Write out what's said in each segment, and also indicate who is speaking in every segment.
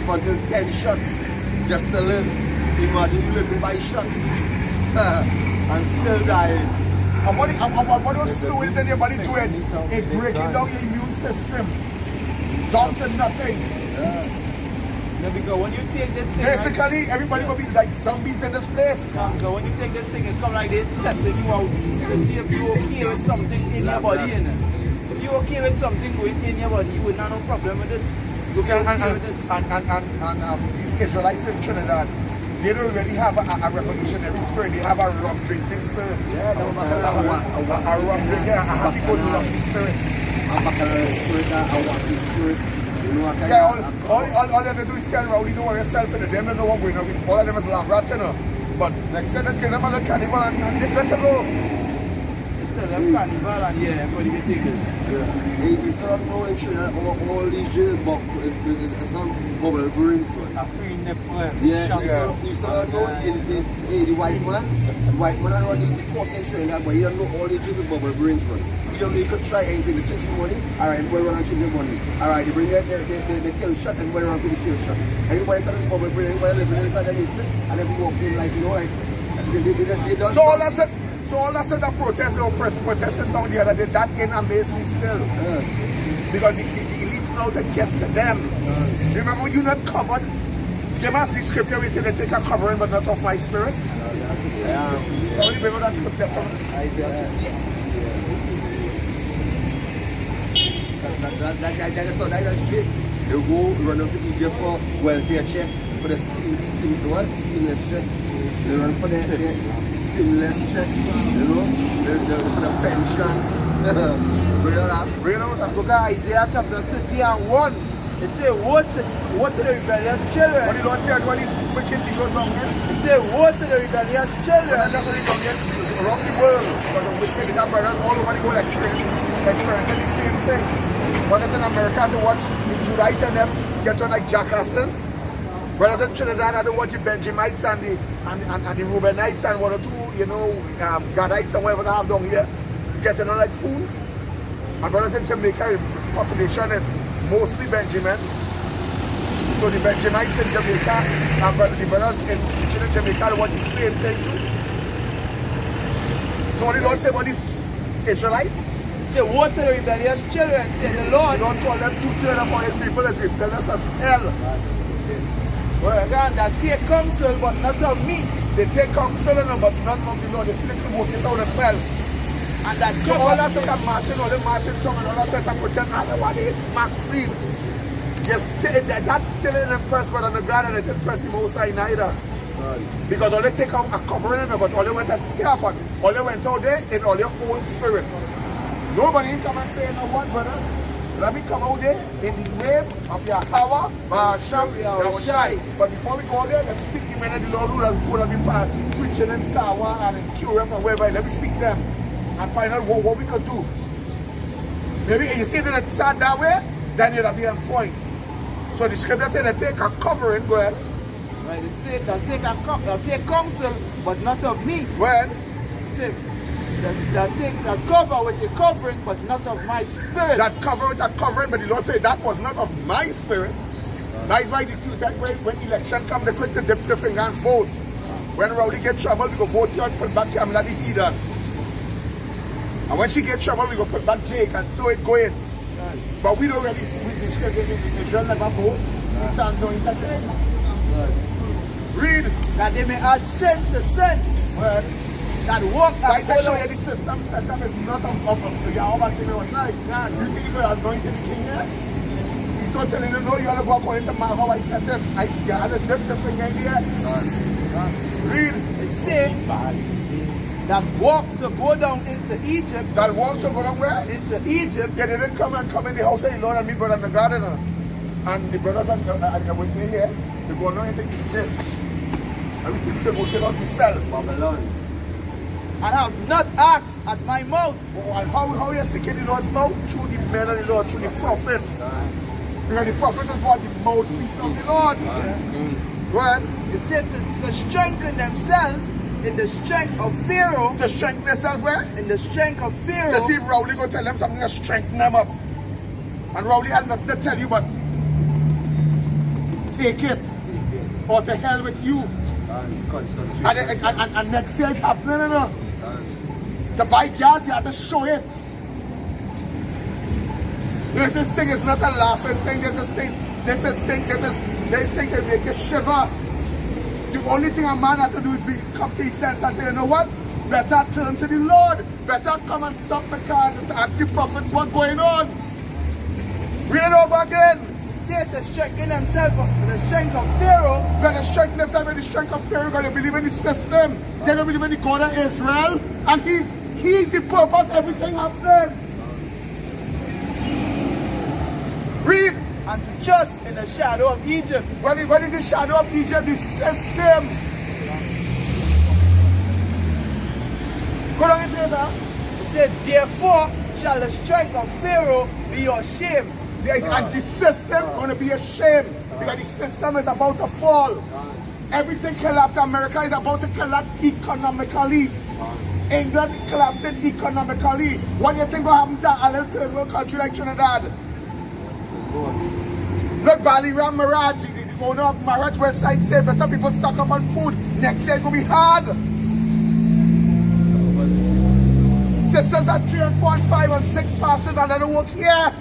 Speaker 1: live until 10 shots just to live. So imagine you living by shots and still dying.
Speaker 2: And what those fluids in your body doing? It's breaking down your immune system. Down to nothing.
Speaker 3: No, because when you take this thing,
Speaker 2: basically, everybody will be like zombies in this place.
Speaker 3: So when you take this thing, it come like this, testing you out to see if you're okay with something in your body. If you're okay with something going in your body, you would not have no problem with this.
Speaker 2: And these Israelites in Trinidad, they don't really have a revolutionary spirit. They have a rum drinking spirit.
Speaker 1: Yeah,
Speaker 2: a rum drinking, a happy-go-lucky spirit.
Speaker 1: A bacchanal spirit, a wassy spirit.
Speaker 2: Yeah, all you have to do is tell Rowdy don't worry yourself in it. Them don't know what going on with. All of them is laugh rats, you know. But like I said, let's give them a little carnival and let it go.
Speaker 3: Instead of carnival and yeah, everybody will take this.
Speaker 1: Yeah. You start knowing all these jail some bubble brings, man.
Speaker 3: A free nipple.
Speaker 1: Yeah. You start knowing the white man are running the course in Trinidad, but you don't know all the jail bubble brings, man. You don't know you could try anything, the changing money, alright, boy run and change your money. Alright, you bring the kill shot and boy run to the kill shot. Everybody starts to bubble bring, everybody living inside the nuclear, and everyone walking like, you know, like, they done.
Speaker 2: So all that's it, the protest, they were protesting down the other day, that ain't amazed me still. Because the elites now, they get to them. Remember, when you're not covered, give us the scripture, we can take a covering, but not of my spirit. So you remember that scripture from?
Speaker 1: That shit. You go run up to Egypt for welfare check, for the stimulus check. You run for the stimulus check, you know, for the pension.
Speaker 3: Look at Isaiah chapter 30 and 1. It says, woe to the rebellious children.
Speaker 2: What the Lord said when he's wicked, he goes down here.
Speaker 3: It says, woe to the rebellious children.
Speaker 2: And that's what he down here around the world. But the wicked, they got brothers all over the world experiencing the same thing. Brothers in America to watch the Judites and them get on like jackasses. Brothers in Trinidad had to watch the Benjamites and the Reubenites and one or two, you know, Gadites and whatever they have down here getting on like fools. And brothers in Jamaica, the population is mostly Benjamin. So the Benjamites in Jamaica and the brothers in Jamaica watch the same thing too. So what did the Lord say about these Israelites?
Speaker 3: Say, woe to the rebellious children, say the Lord.
Speaker 2: Don't call them two-thirds of his people as rebellious as hell.
Speaker 3: Well, God, that take counsel, but not of me.
Speaker 2: They take counsel, but not of the Lord. They flick and work it out themselves.
Speaker 3: And that
Speaker 2: so all that set of marching, all the marching tongue, and all that set of protest, and everybody Maxine. That's still in impressed, but on the God, and it impressed him outside neither. Because all they take out a covering, but all they went out here happen. All they went out there in all your own spirit. Nobody come and say no one, brothers. Let me come out there in the name of Yahweh, Ba'asham, Yahushai. But before we go out there, let me seek the men of the Lord who has put on the path, preaching in Sawa and in Curem and wherever. Let me seek them and find out what we could do. Maybe if you see that it start that way, then you'll be on point. So the scripture says they take a covering, go ahead.
Speaker 3: Right, it says they'll take counsel, but not of me.
Speaker 2: Go ahead.
Speaker 3: That cover with the covering, but not of my spirit.
Speaker 2: That cover with that covering, but the Lord said that was not of my spirit. That is why when election comes, they quick to dip the finger and vote. When Rowdy get trouble, we go vote you and put back Kamala the heathen. And when she get trouble, we go put back Jake and so it go in. Right. But we don't really, Israel never vote. We stand no entertain. Read.
Speaker 3: That they may add sin to sin.
Speaker 2: Well,
Speaker 3: that work
Speaker 2: and I show you the system is not of Yahweh King of life. You think you're anointed the king yet? He's not telling you, no, you have to go according to how I said them. You had a different thing in here. Read.
Speaker 3: It says that walk to go down into Egypt.
Speaker 2: That walk to go down where?
Speaker 3: Into Egypt.
Speaker 2: Yeah, they didn't come in the house of the Lord and meet brother in the garden. And the brothers are with me here. They're going down into Egypt. And we think they're working on themselves.
Speaker 1: Babylon.
Speaker 3: And have not asked at my mouth.
Speaker 2: And how you seeking the Lord's mouth? Through the men of the Lord, through the prophets. Because the prophet is what the mouthpiece of the Lord. Go ahead.
Speaker 3: It said to strengthen themselves in the strength of Pharaoh.
Speaker 2: To strengthen themselves where?
Speaker 3: In the strength of Pharaoh.
Speaker 2: To see if Rowdy go tell them something to strengthen them up. And Rowdy had nothing to tell you but take it. Or to hell with you. And next year it's happening, you know. To buy gas, you have to show it. This thing is not a laughing thing. This thing that make you shiver. The only thing a man has to do is come to his sense and say, you know what? Better turn to the Lord. Better come and stop the car and ask the prophets what's going on. Read it over again.
Speaker 3: Say to strengthen himself with the strength of Pharaoh.
Speaker 2: When they strengthen themselves with the strength of Pharaoh, they're going to believe in the system. They're going to believe in the God of Israel. And he's the purpose of everything happening. Read.
Speaker 3: And to trust in the shadow of Egypt.
Speaker 2: What is the shadow of Egypt? The system. Go down into that.
Speaker 3: It said, therefore shall the strength of Pharaoh be your shame.
Speaker 2: And the system going to be a shame. Because the system is about to fall. Everything collapsed. America is about to collapse economically. England is collapsing economically. What do you think will happen to a little third world country like Trinidad? Look, Baliram Mirage, the owner of Mirage website said better people stock up on food. Next year it's going to be hard. Sisters are 3 and 4 and 5 and 6 passes and they don't work here.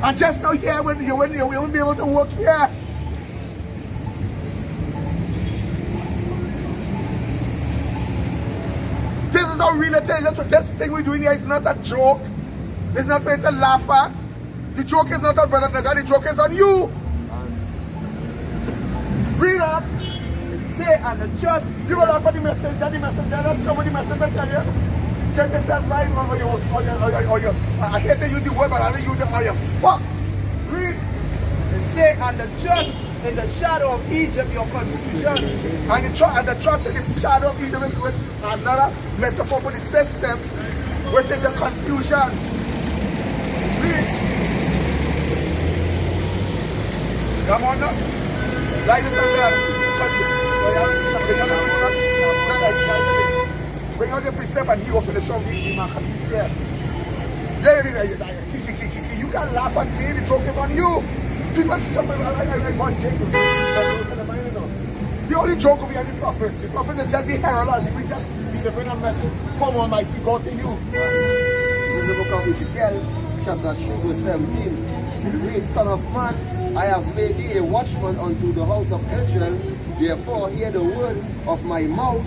Speaker 2: And just now here when you won't be able to work here. This is how real it is. This thing we're doing here is not a joke. It's not for you to laugh at. The joke is not on Brother Naga, the joke is on you. Read up.
Speaker 3: Say and the trust.
Speaker 2: You will laugh at the message, and the message, and come with the message and tell you. Get yourself right or you. I hate to use the word, but I don't use it or you fucked. Read.
Speaker 3: Say and the trust in the shadow of Egypt, your confusion.
Speaker 2: And the trust in the shadow of Egypt with another metaphor for the system, which is the confusion. Read. Come on now. Light it down. Bring out the precept and he will finish off the Maccabees here. You can laugh at me, the joke is on you. People stop I want Jacob. The only joke will be on the prophet. The prophet is just the herald and he will just deliver a message from Almighty God to you.
Speaker 1: In the book of Ezekiel, chapter 3, verse 17, it reads, Son of man, I have made thee a watchman unto the house of Israel. Therefore hear the word of my mouth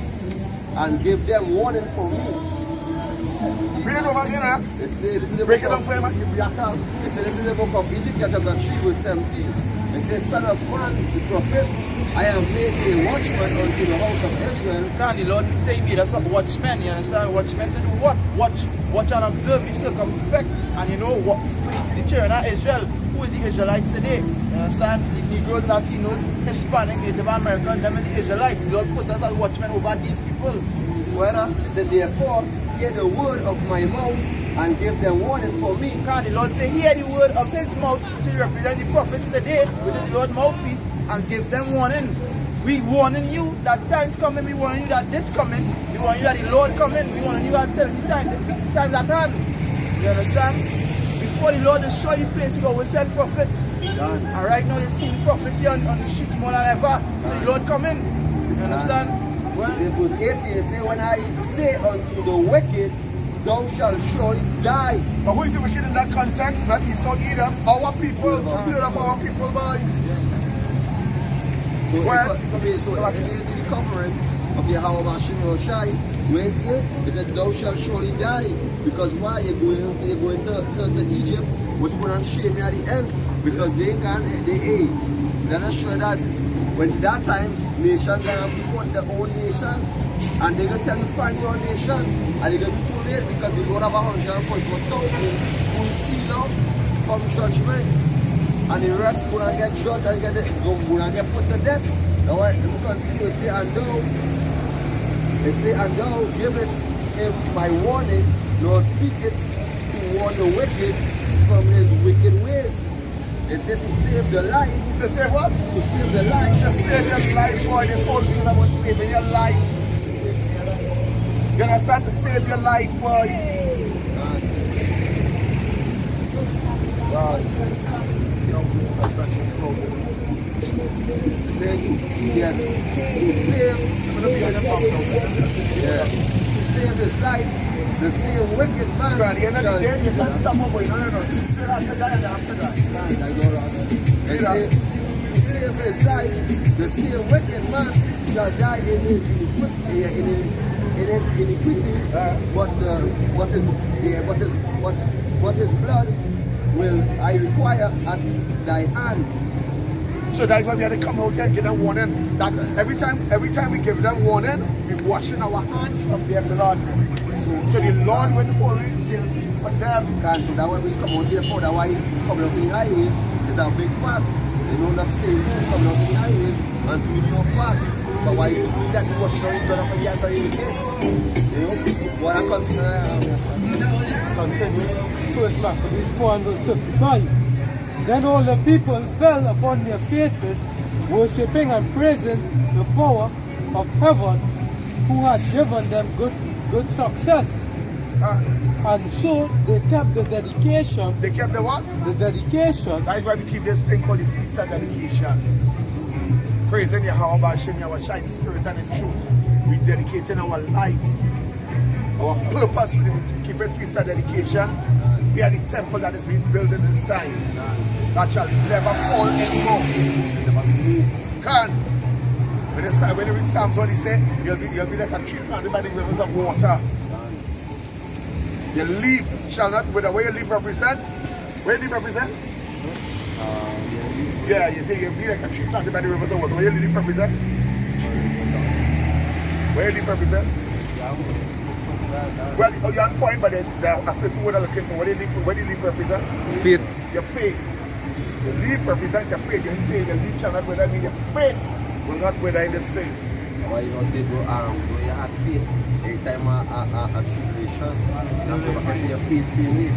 Speaker 1: and give them warning for me.
Speaker 2: Read it over again,
Speaker 1: It says, this is the
Speaker 2: break
Speaker 1: book
Speaker 2: it down
Speaker 1: of,
Speaker 2: for him.
Speaker 1: it says, this is the book of Ezekiel chapter 3, verse 17. It says, Son of man, the prophet, I have made thee a watchman unto the house of Israel.
Speaker 3: Can the Lord say he made us up watchmen, you understand? Watchmen to do what? Watch and observe, be circumspect. And you know what for the children of Israel, who is the Israelites today? You understand? The Negroes, Latinos, Hispanic, Native Americans, them is the Israelites. The Lord put us as watchmen over these people.
Speaker 1: Well, it says, therefore hear the word of my mouth and give them warning for me.
Speaker 3: Can the Lord say, hear the word of his mouth, which represent the prophets today, which is the Lord's mouthpiece, and give them warning. We warning you that time's coming, we warning you that this coming, we warning you that the Lord coming, we warning you that telling you time's at hand. You understand? Before the Lord destroy the place, he always send prophets. And right now you're seeing prophets here on the streets more than ever. So the Lord coming. You understand?
Speaker 1: It says, verse 18, it says, when I say unto the wicked, thou shalt surely die.
Speaker 2: But who is the wicked in that context? Not Esau, Edom, our people, 2/3 of our people, boy.
Speaker 1: So the covering of Yahweh Shimon Shai, where it said, thou shalt surely die. Because why? You're going to Egypt, which going to shame you at the end. Because they ate. They're not sure that when that time, nation gonna before their own nation, and they're going to tell you find your nation, and they're going to be too late because they don't have 144,000 who seal off from judgment. And the rest going to get judged and going to get put to death. Now let me continue. It say, and thou givest him my warning, nor speak it to warn the wicked from his wicked ways. It said to save the life.
Speaker 2: To save what?
Speaker 1: To save the life.
Speaker 2: To save your life, boy. This whole thing about saving your life. You understand? To save your life, boy.
Speaker 1: God. yeah, to save his life, the same wicked man.
Speaker 2: At the end of the day, you can't stop up, but you know, still after that and after that.
Speaker 1: To save his life, the same wicked man shall die in his iniquity, but his blood will I require at thy hand.
Speaker 2: So that's why we had to come out here and give them warning. That every time we give them warning, we're washing our hands from their blood. So the Lord will only guilty for them.
Speaker 1: And so that's why we come out here for. That's why coming out in the highways is a big part. You know, not staying home, coming out in the highways and doing your part. But why you doing that? You washing our blood up against our UK. You know, what I continue.
Speaker 4: First Maccabees 4:55. Then all the people fell upon their faces, worshipping and praising the power of heaven, who had given them good success. And so they kept the dedication.
Speaker 2: They kept the what?
Speaker 4: The dedication.
Speaker 2: That is why we keep this thing called the Feast of Dedication. Praising Yahweh, showing our shine spirit and in truth. We dedicating our life. Our purpose for keeping Feast of Dedication. We are the temple that is being built in this time. That shall never fall anymore. Can. When you read Psalms 1, he said, you'll be like a tree planted by the rivers of water. Your leaf shall not wither. Where your leaf represent? Where your leaf represent? Yeah, you say you'll be like a tree planted by the rivers of water. Where your leaf represent? Where your leaf represent? Well, you're on point, but there's a certain word I'm looking for. What do you leaf represent?
Speaker 4: Faith.
Speaker 2: Your faith. Your leaf represents your faith. Your faith, your leaf shall not wither. I mean, your faith will not wither in this thing.
Speaker 1: Why you don't say, bro, you have faith. Anytime a tribulation, you have to go back to your faith same way.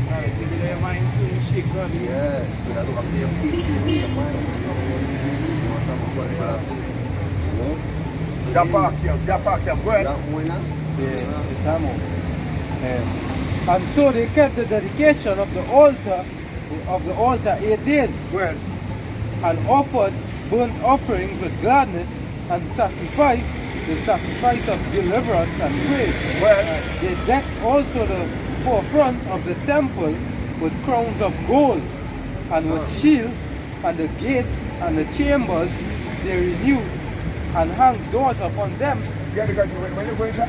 Speaker 4: Your mind to shake God.
Speaker 1: Yes, you have to go back to your faith same way. Your mind. You want to have a good person. You know?
Speaker 2: That park here, go ahead.
Speaker 1: That one now?
Speaker 4: And so they kept the dedication of the altar 8 days.
Speaker 2: Well,
Speaker 4: and offered burnt offerings with gladness and the sacrifice of deliverance and praise.
Speaker 2: well,
Speaker 4: They decked also the forefront of the temple with crowns of gold and with shields, and the gates and the chambers they renewed and hung doors upon them.
Speaker 2: yeah, because when you're going to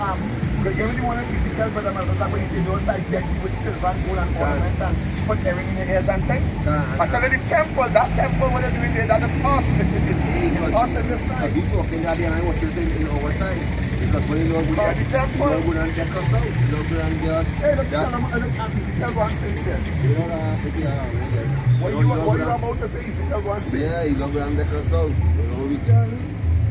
Speaker 2: because you really want to tell brother my brother when you say don't like deck you with silver and gold and ornaments and put everything in your ears and things. I tell you the temple, that temple what they're doing there, that is us. It's us in this
Speaker 1: I'll
Speaker 2: life.
Speaker 1: be talking that and I want you to think in our time. Because when you know
Speaker 2: The temple.
Speaker 1: you don't deck us out. You don't go and get us.
Speaker 2: Hey, look, tell them, tell go and say it there.
Speaker 1: You know that if you are
Speaker 2: What you about to say, tell go and say it.
Speaker 1: yeah, you don't go and deck us out. You know we
Speaker 5: John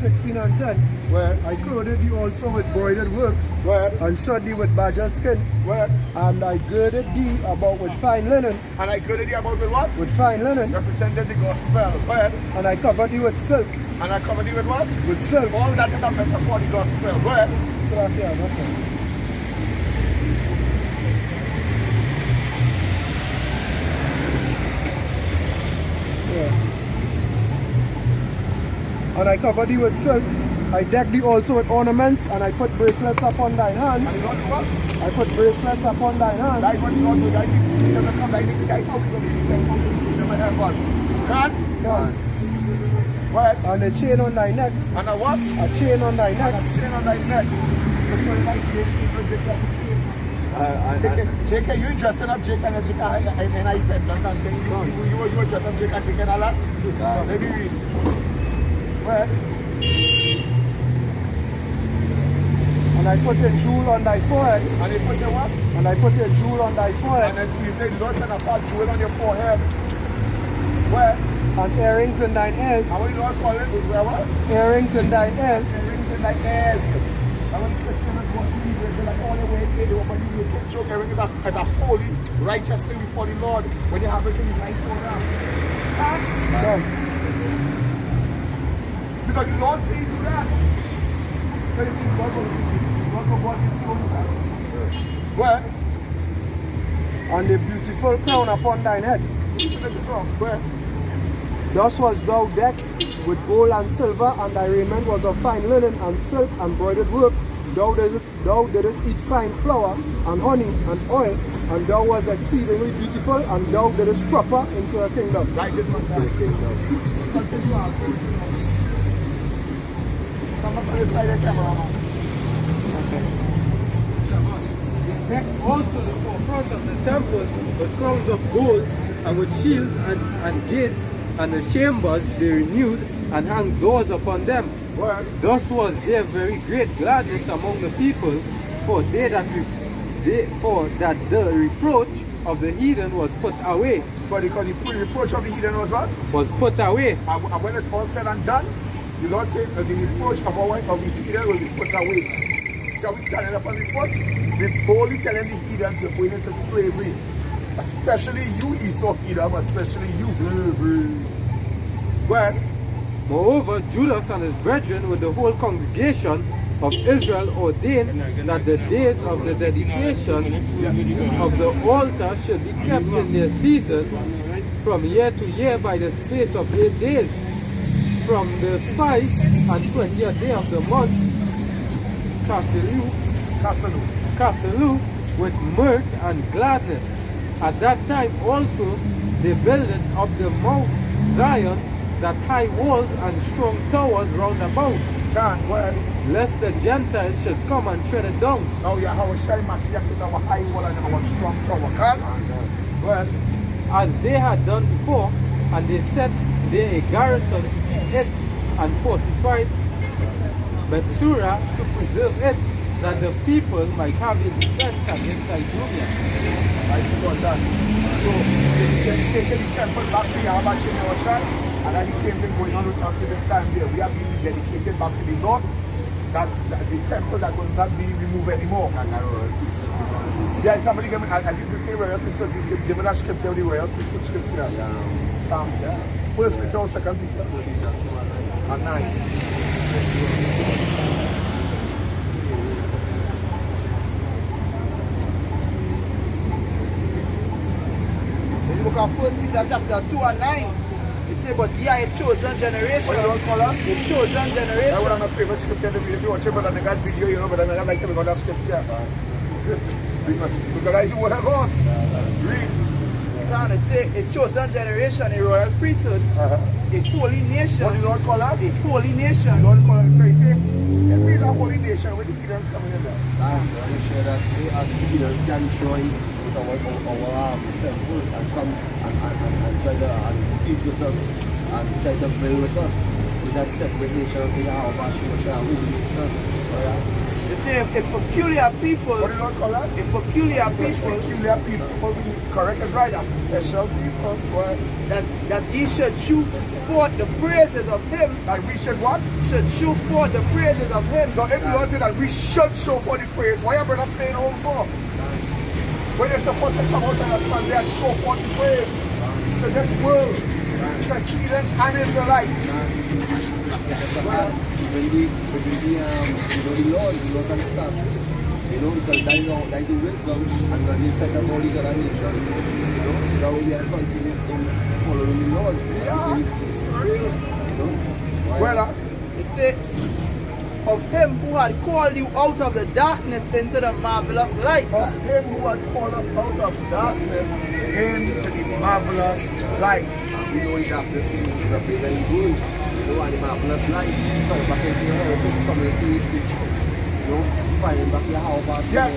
Speaker 5: 16 and 10.
Speaker 2: Well,
Speaker 5: I clothed thee also with broidered work,
Speaker 2: well,
Speaker 5: and shod thee with badger skin,
Speaker 2: well,
Speaker 5: and I girded thee about with fine linen,
Speaker 2: and I girded you about with what?
Speaker 5: with fine linen,
Speaker 2: Represented the gospel. Well,
Speaker 5: and I covered thee with silk,
Speaker 2: and I covered you with what?
Speaker 5: with silk.
Speaker 2: All that is a metaphor for the gospel. Well,
Speaker 5: So that yeah, nothing. Yeah. And I covered thee with silk. I decked thee also with ornaments, and I put bracelets upon thine hands.
Speaker 2: and the Lord do what?
Speaker 5: I put bracelets upon thine hands.
Speaker 2: That is what the Lord do. That is the kingdom come. That is the kingdom come. The kingdom of heaven. Can?
Speaker 5: Yes.
Speaker 2: Well,
Speaker 5: And a chain on thy neck.
Speaker 2: and a what?
Speaker 5: A chain on thy
Speaker 2: And
Speaker 5: neck.
Speaker 2: a chain on thy neck. To show you like JK, you dressing up JK and JK and I said that and saying you were dressing up JK and JK and all that. Let me read. Well,
Speaker 5: And I put a jewel on thy forehead.
Speaker 2: and he put the what?
Speaker 5: And I put a jewel on thy
Speaker 2: And
Speaker 5: forehead.
Speaker 2: then he said, Lord, can I put jewel on your forehead? Where?
Speaker 5: And earrings in thine ears.
Speaker 2: And what did the Lord call it? Where what?
Speaker 5: Earrings in thine ears.
Speaker 2: Earrings in thy ears. And when Christians want to leave, they're like, all the way, they do, but you put your earring as a holy, righteous thing before the Lord. When you have everything right for them.
Speaker 5: Done.
Speaker 2: Because the Lord sees you that. So you think God will teach you. God will watch his own self. Where?
Speaker 5: And a beautiful crown upon thine head.
Speaker 2: Finish it off. Where?
Speaker 5: Thus was thou decked with gold and silver, and thy raiment was of fine linen and silk and broidered work. Thou didst eat fine flour and honey and oil, and thou was exceedingly beautiful, and thou didst proper into a kingdom.
Speaker 2: Right in the kingdom. Come up to the side of the camera.
Speaker 4: Decked also the forefront of the temple with crowns of gold, and with shields and gates, and the chambers they renewed, and hung doors upon them.
Speaker 2: Well,
Speaker 4: Thus was there very great gladness among the people, for that the reproach of the heathen was put away.
Speaker 2: because the reproach of the heathen was what?
Speaker 4: Was put away.
Speaker 2: And when it's all said and done, the Lord said that the reproach of the heathen will be put away. So we standing up on the foot, we boldly telling the heathens you're going into slavery. Especially you, Esau Edom, especially you. Slavery. Well,
Speaker 4: Moreover, Judas and his brethren with the whole congregation of Israel ordained that the days of the dedication of the altar should be kept in their season from year to year by the space of 8 days, from the 5th and 20th day of the month, Caselu, with mirth and gladness. At that time also they builded up the Mount Zion, that high walls and strong towers round about,
Speaker 2: well,
Speaker 4: lest the Gentiles should come and tread it down.
Speaker 2: now Yahweh Shai Mashiach is our high wall and our strong tower. Well,
Speaker 4: as they had done before, and they set there a garrison in it, and fortified Bethsura to preserve it, that the people might have a defense against Idumea.
Speaker 2: I got that. So they take the temple back to Yahweh Shai, and that's the same thing going on with us in this time here. We are being dedicated back to the Lord. That the temple that will not be removed anymore. Yeah, somebody give me, as you can say, royal priesthood, give me that scripture, the royal priesthood scripture. 1 Peter or 2 Peter? And 9.
Speaker 3: In the book of 1 Peter chapter 2 and 9, it says, but ye are a chosen generation.
Speaker 2: What do you want to call us?
Speaker 3: A chosen
Speaker 2: That's
Speaker 3: generation.
Speaker 2: one of my favorite scripture to read. If you watch it, but I got video, you know, but I don't like to read that scripture. Because I see what I got. Read.
Speaker 3: And it says, a chosen generation, a royal priesthood, a holy nation.
Speaker 2: What do you Lord call us?
Speaker 3: A holy nation.
Speaker 2: The Lord call us very faith. If we are a holy nation, with the heathens coming in there.
Speaker 1: I'm sure that we as leaders can join with our temple and come and try to feast with us and try to build with us with that separate nation of the Yahweh, holy nation.
Speaker 3: It says, a peculiar people.
Speaker 2: What do you Lord call us?
Speaker 3: A peculiar people.
Speaker 2: Peculiar people. Correct is right. A special people.
Speaker 3: That ye should shoot forth the praises of him.
Speaker 2: That we should what?
Speaker 3: Should shoot forth the praises of him.
Speaker 2: So if the Lord said that we should show for the praise, why are brother staying home for? When you're supposed to come out on a Sunday and show for the praise to this world, to heathens and Israelites.
Speaker 1: When the Lord can start, because that is the wisdom, and when we set up all these other nations, so that we are continuing following the laws.
Speaker 2: Well,
Speaker 3: It says, of him who had called you out of the darkness into the marvelous light.
Speaker 2: of him who has called us out of darkness into the marvelous light.
Speaker 1: We know the darkness represents good, and the marvelous light. Come back into your heritage, come into the future. Finding back your house.
Speaker 2: Yeah.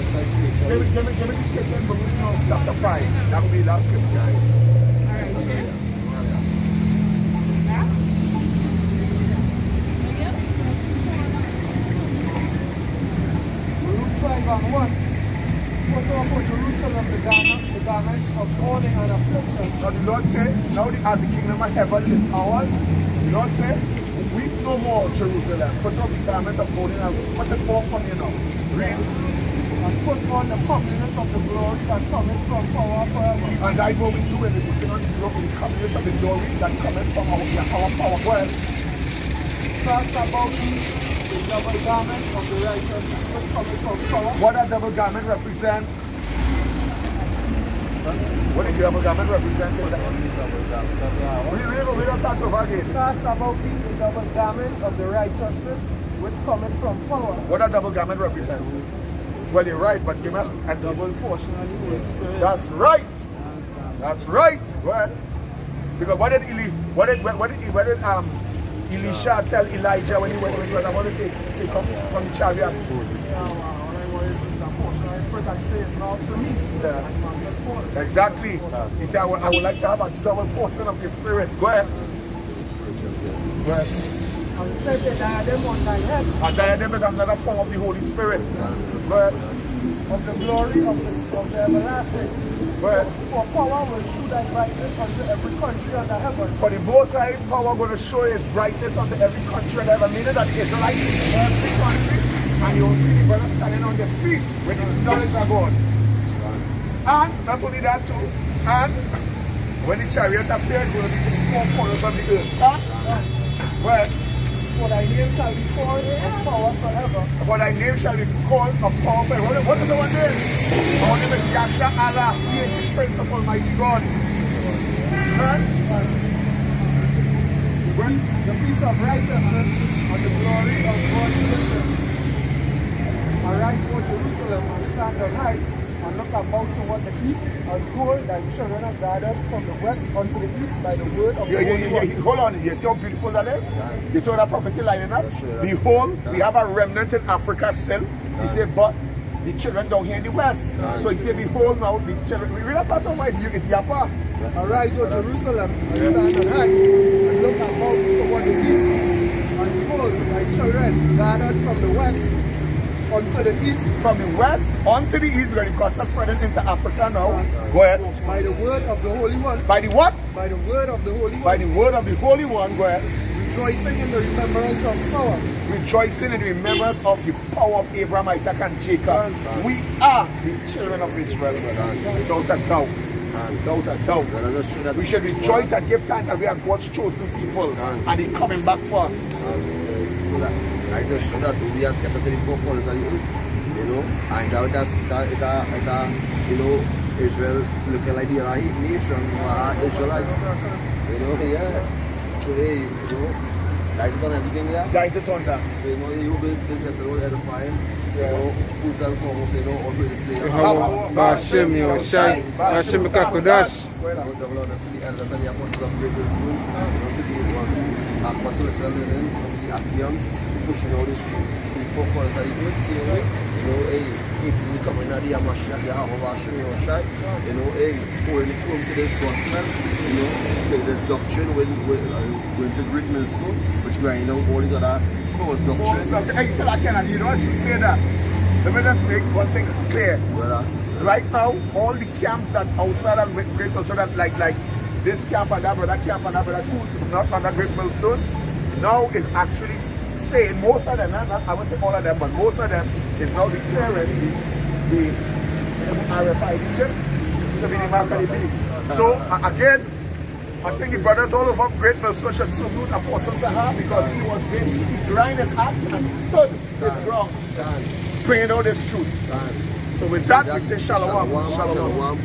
Speaker 2: Give me the scripture from chapter 5. That will be the last scripture.
Speaker 6: Alright, sure.
Speaker 5: Luke 5 and 1. Put off for Jerusalem the garments of mourning and affliction.
Speaker 2: Now the Lord said, now as the kingdom of heaven is ours, the Lord said, weep no more, Jerusalem. Put off the garment of mourning and put it off from you now. Read.
Speaker 5: And put on the comeliness of the glory that cometh from power forever.
Speaker 2: And that's what we do in the putting on the comeliness of the glory that cometh from our power. Well,
Speaker 5: Cast about you the double garment of the righteousness which cometh from power.
Speaker 2: what that double garment represents? What the double garment represent? We don't talk about it.
Speaker 5: Cast about thee the double garment of the righteousness which cometh from power.
Speaker 2: What does double garment represent? Well, you're right, but give us a
Speaker 5: Double portion of the Holy Spirit.
Speaker 2: That's right. That's right. Go ahead. Because what did Elisha tell Elijah when he was about to take up from the chariot? Exactly. He said, I would like to have a double portion of the Spirit. Go ahead. Go ahead.
Speaker 5: And set a diadem on thy head.
Speaker 2: A diadem is another form of the Holy Spirit. Go ahead.
Speaker 5: Of the glory of the everlasting.
Speaker 2: Go ahead.
Speaker 5: For power will show thy brightness unto every country under heaven.
Speaker 2: For the Most High power going to show His brightness unto every country under heaven. Meaning that the Israelites in every country, and you'll see the brothers standing on their feet with the knowledge of God. And not only that too, and when the chariot appeared, going to be to the four corners of the earth. Well,
Speaker 5: for thy name shall be called of power forever.
Speaker 2: For thy name shall be called of power forever. What is our name? Our name is Yasha Allah. He is the Prince of Almighty God. And
Speaker 5: the peace of righteousness and the glory of God's mission. Arise, O Jerusalem, and stand on high, and look about toward the east, and behold, thy children are gathered from the west unto the east by the word of the Holy One.
Speaker 2: Hold on, you see how beautiful that is? You saw that prophecy lining up? Behold, we have a remnant in Africa still. He said, but the children down here in the west. So he said, behold now, the children, we read about the way, it's Yapa.
Speaker 5: Arise, O Jerusalem, and stand on high, and look about toward the east, and behold, thy children gathered from the west unto the east.
Speaker 2: From the west onto the east, because the gospel spreading into Africa now. Go ahead.
Speaker 5: By the word of the Holy One.
Speaker 2: By the what?
Speaker 5: By the word of the Holy One.
Speaker 2: By the word of the Holy One. Go ahead.
Speaker 5: Rejoicing in the remembrance of power.
Speaker 2: Rejoicing in the remembrance of the power of Abraham, Isaac, and Jacob. We are the children of Israel. Without a doubt. Without a doubt. We should rejoice and give thanks that we are God's chosen people. And He's coming back for us.
Speaker 1: I just show that we are scattered to the four corners of the earth, you know, and that's you know, Israel looking like the right nation, Israelites, you know, yeah. So hey, you know, guys done everything here.
Speaker 2: Guys the thunder.
Speaker 1: So you know, you build business and all edifying, you know, who's self almost, you know, all good to stay.
Speaker 4: Hashem Yoshai, Hashem Kakodash.
Speaker 1: The elders and the apostles of Great School, you know, to be one apostles learning, the Achaeans, pushing all this truth, the four corners of the earth, see, you know, instantly coming out the Mashiach, the Hashem Yoshai, you know, pouring it home to this gospel, you know, this doctrine, going to Great School, which grind out all these other false doctrines.
Speaker 2: Hey, still I cannot, you know what you say that? Let me just make one thing clear. Right now, all the camps that outside of Great Millstone, that like this camp and that brother camp and that brother school is not under Great Millstone, now is actually saying, most of them, not, I won't say all of them, but most of them is now declaring the RFID chip to be the mark of the beast. So again, I think the brothers all over Great Millstone should salute Apostle Zahar because he was there, he grinded his axe and stood his ground, praying out this truth. So with that, we say shalom.
Speaker 1: Shalom.